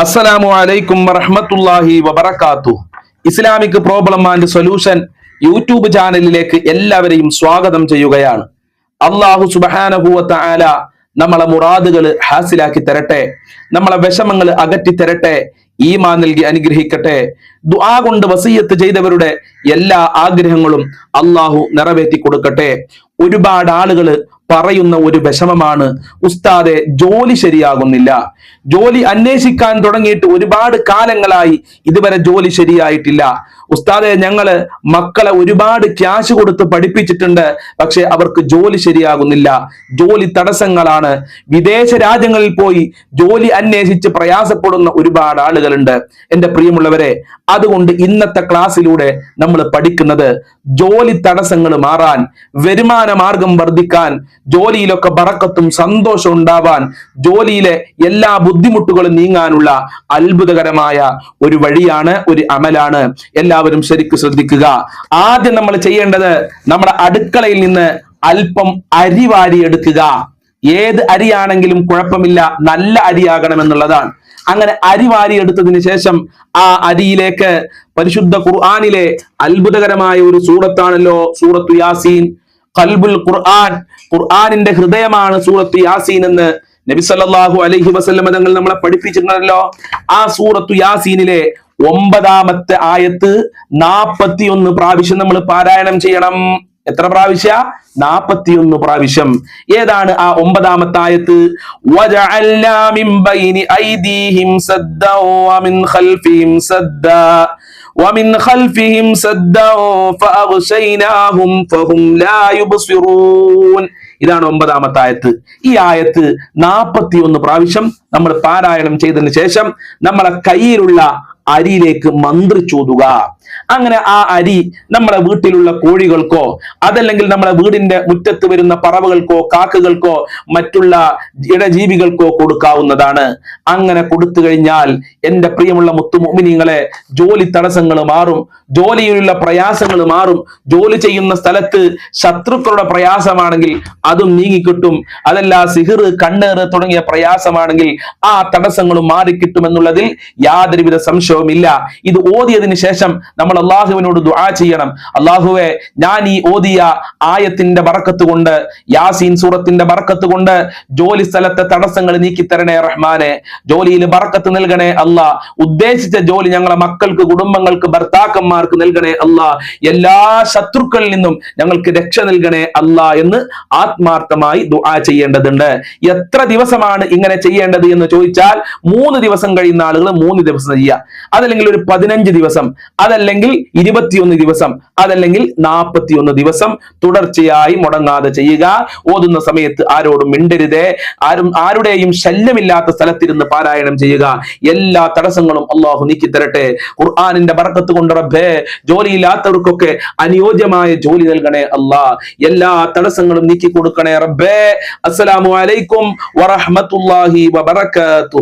അസ്സലാമു അലൈക്കും വറഹ്മത്തുള്ളാഹി വബറകാതുഹു. Islamic problem and solution YouTube ചാനലിലേക്ക് എല്ലാവരെയും സ്വാഗതം ചെയ്യുകയാണ്. അല്ലാഹു സുബ്ഹാനഹു വ തആല നമ്മളെ മുറാദുകൾ ഹാസിലാക്കി തരട്ടെ, നമ്മളെ വിഷമങ്ങൾ അകറ്റി തരട്ടെ, ഈമാൻ നൽകി അനുഗ്രഹിക്കട്ടെ. ദുആ കൊണ്ട് വസിയത്ത് ചെയ്തവരുടെ എല്ലാ ആഗ്രഹങ്ങളും അല്ലാഹു നിറവേറ്റി കൊടുക്കട്ടെ. ഒരുപാട് ആളുകൾ പറയുന്ന ഒരു വിഷമമാണ്, ഉസ്താദെ ജോലി ശരിയാകുന്നില്ല. ജോലി അന്വേഷിക്കാൻ തുടങ്ങിയിട്ട് ഒരുപാട് കാലങ്ങളായി, ഇതുവരെ ജോലി ശരിയായിട്ടില്ല. ഉസ്താദെ ഞങ്ങള് മക്കളെ ഒരുപാട് ക്യാഷ് കൊടുത്ത് പഠിപ്പിച്ചിട്ടുണ്ട്, പക്ഷെ അവർക്ക് ജോലി ശരിയാകുന്നില്ല. ജോലി തടസ്സങ്ങളാണ്. വിദേശ രാജ്യങ്ങളിൽ പോയി ജോലി അന്വേഷിച്ച് പ്രയാസപ്പെടുന്ന ഒരുപാട് ആളുകളുണ്ട്. എന്റെ പ്രിയമുള്ളവരെ, അതുകൊണ്ട് ഇന്നത്തെ ക്ലാസ്സിലൂടെ നമ്മൾ പഠിക്കുന്നത് ജോലി തടസ്സങ്ങൾ മാറാൻ, വരുമാന മാർഗം വർദ്ധിക്കാൻ, ജോലിയിലൊക്കെ ബറക്കത്തും സന്തോഷം ഉണ്ടാവാൻ, ജോലിയിലെ എല്ലാ ബുദ്ധിമുട്ടുകളും നീങ്ങാനുള്ള അത്ഭുതകരമായ ഒരു വഴിയാണ്, ഒരു അമലാണ്. എല്ലാവരും ശരിക്കും ശ്രദ്ധിക്കുക. ആദ്യം നമ്മൾ ചെയ്യേണ്ടത് നമ്മുടെ അടുക്കളയിൽ നിന്ന് അല്പം അരി വാരിയെടുക്കുക. ഏത് അരിയാണെങ്കിലും കുഴപ്പമില്ല, നല്ല അരിയാകണമെന്നുള്ളതാണ്. അങ്ങനെ അരി വാരിയെടുത്തതിന് ശേഷം ആ അരിയിലേക്ക് പരിശുദ്ധ ഖുർആനിലെ അത്ഭുതകരമായ ഒരു സൂറത്താണല്ലോ സൂറത്തു യാസീൻ. ഖൽബുൽ ഖുർആൻ, ഖുർആനിന്റെ ഹൃദയമാണ് സൂറത്തു യാസീൻ എന്ന് നബി സല്ലല്ലാഹു അലൈഹി വസല്ലം തങ്ങൾ നമ്മളെ പഠിപ്പിച്ചിട്ടുണ്ടല്ലോ. ആ സൂറത്തു യാസീനിലെ 9-ാമത്തെ ആയത്ത് 41 പ്രാവശ്യം നമ്മൾ പാരായണം ചെയ്യണം. എത്ര പ്രാവശ്യ? 41 പ്രാവശ്യം. ഏതാണ് ആ 9-ാമത്തെ ആയത്ത്? വജഅൽനാ മിൻ ബൈനി ഐദീഹിം സദ്ദാ വമിൻ ഖൽഫിഹിം സദ്ദാ വമിൻ ഖൽഫിഹിം സദ്ദാ ഫഅഗ്ശൈനാഹും ഫഹും ലാ യുബ്സിറൂൻ. ഇതാണ് 9-ാമത്തെ ആയത്ത്. ഈ ആയത്ത് 41 പ്രാവശ്യം നമ്മൾ പാരായണം ചെയ്തതിന് ശേഷം നമ്മളെ കയ്യിലുള്ള അരിയിലേക്ക് മന്ത്രിച്ചോതുക. അങ്ങനെ ആ അരി നമ്മുടെ വീട്ടിലുള്ള കോഴികൾക്കോ അതല്ലെങ്കിൽ നമ്മുടെ വീടിന്റെ മുറ്റത്ത് വരുന്ന പറവകൾക്കോ കാക്കകൾക്കോ മറ്റുള്ള ഇടജീവികൾക്കോ കൊടുക്കാവുന്നതാണ്. അങ്ങനെ കൊടുത്തു കഴിഞ്ഞാൽ എന്റെ പ്രിയമുള്ള മുത്തുമോമിനീങ്ങളെ, ജോലി തടസ്സങ്ങൾ മാറും, ജോലിയിലുള്ള പ്രയാസങ്ങൾ മാറും. ജോലി ചെയ്യുന്ന സ്ഥലത്ത് ശത്രുക്കളുടെ പ്രയാസമാണെങ്കിൽ അതും നീങ്ങിക്കിട്ടും. അതല്ല സിഹിർ, കണ്ണേറ് തുടങ്ങിയ പ്രയാസമാണെങ്കിൽ ആ തടസ്സങ്ങളും മാറിക്കിട്ടുമെന്നുള്ളതിൽ യാതൊരുവിധ സംശയവുമില്ല. ഇത് ഓതിയതിനു ശേഷം നമ്മൾ അള്ളാഹുവിനോട് ദുആ ചെയ്യണം. അള്ളാഹുവെ, ഞാൻ ഈ ഓതിയ ആയത്തിന്റെ ബറക്കത്ത് കൊണ്ട്, യാസീൻ സൂറത്തിന്റെ ബറക്കത്ത് കൊണ്ട് ജോലി സ്ഥലത്തെ തടസ്സങ്ങൾ നീക്കി തരണേ റഹ്മാനെ. ജോലിയിൽ ബറക്കത്ത് നൽകണേ അല്ലാ. ഉദ്ദേശിച്ച ജോലി ഞങ്ങളെ മക്കൾക്ക്, കുടുംബങ്ങൾക്ക്, ഭർത്താക്കന്മാർക്ക് നൽകണേ അല്ലാ. എല്ലാ ശത്രുക്കളിൽ നിന്നും ഞങ്ങൾക്ക് രക്ഷ നൽകണേ അല്ലാ എന്ന് ആത്മാർത്ഥമായി ദുആ ചെയ്യേണ്ടതുണ്ട്. എത്ര ദിവസമാണ് ഇങ്ങനെ ചെയ്യേണ്ടത് എന്ന് ചോദിച്ചാൽ 3 ദിവസം കഴിയുന്ന ആളുകൾ 3 ദിവസം ചെയ്യുക, അതല്ലെങ്കിൽ ഒരു 15 ദിവസം, അതല്ലെങ്കിൽ 21 ദിവസം, അതല്ലെങ്കിൽ 41 ദിവസം തുടർച്ചയായി മുടങ്ങാതെ ചെയ്യുക. ഓതുന്ന സമയത്ത് ആരോടും മിണ്ടരുതേ, ആരുടെയും ശല്യമില്ലാത്ത സ്ഥലത്തിരുന്ന് പാരായണം ചെയ്യുക. എല്ലാ തടസ്സങ്ങളും അള്ളാഹു നീക്കി തരട്ടെ. ഖുർആനിന്റെ ബറക്കത്ത് കൊണ്ട് റബ്ബേ, ജോലിയില്ലാത്തവർക്കൊക്കെ അനുയോജ്യമായ ജോലി നൽകണേ അല്ലാ. എല്ലാ തടസ്സങ്ങളും നീക്കി കൊടുക്കണേ റബ്ബേ. അസ്സലാമു അലൈക്കും വറഹ്മത്തുള്ളാഹി വബറകാതുഹു.